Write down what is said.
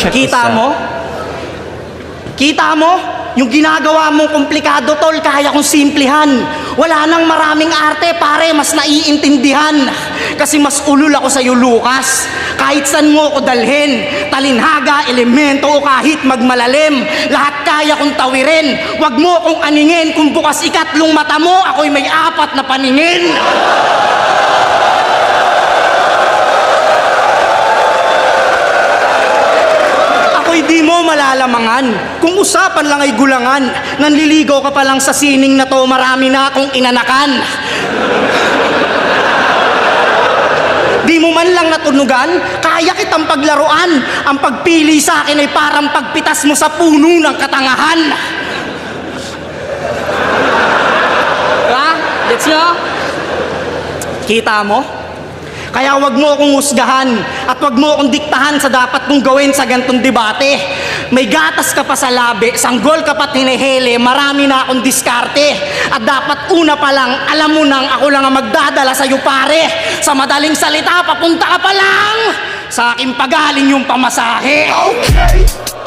Kita mo? Kita mo? Yung ginagawa mong komplikado, tol, kaya kong simplihan. Wala nang maraming arte, pare, mas naiintindihan. Kasi mas ulul ako sa'yo, Lucas. Kahit saan mo ako dalhin, talinhaga, elemento o kahit magmalalim, lahat kaya kong tawirin. Huwag mo akong aningin, kung bukas ikatlong mata mo, ako'y may apat na paningin. Di mo malalamangan. Kung usapan lang ay gulangan, nanliligaw ka pa lang sa sining na to, marami na akong inanakan. Di mo man lang natunugan, kaya kitang paglaruan. Ang pagpili sa akin ay parang pagpitas mo sa puno ng katangahan. Ha? Gets nyo? Kita mo? Kaya wag mo akong husgahan at wag mo akong diktahan sa dapat kong gawin sa gantong debate. May gatas ka pa sa labi, sanggol ka pa't hinihili, marami na akong diskarte. At dapat una pa lang, alam mo nang ako lang ang magdadala sa'yo, pare. Sa madaling salita, papunta ka pa lang sa aking pagaling yung pamasahe. Okay.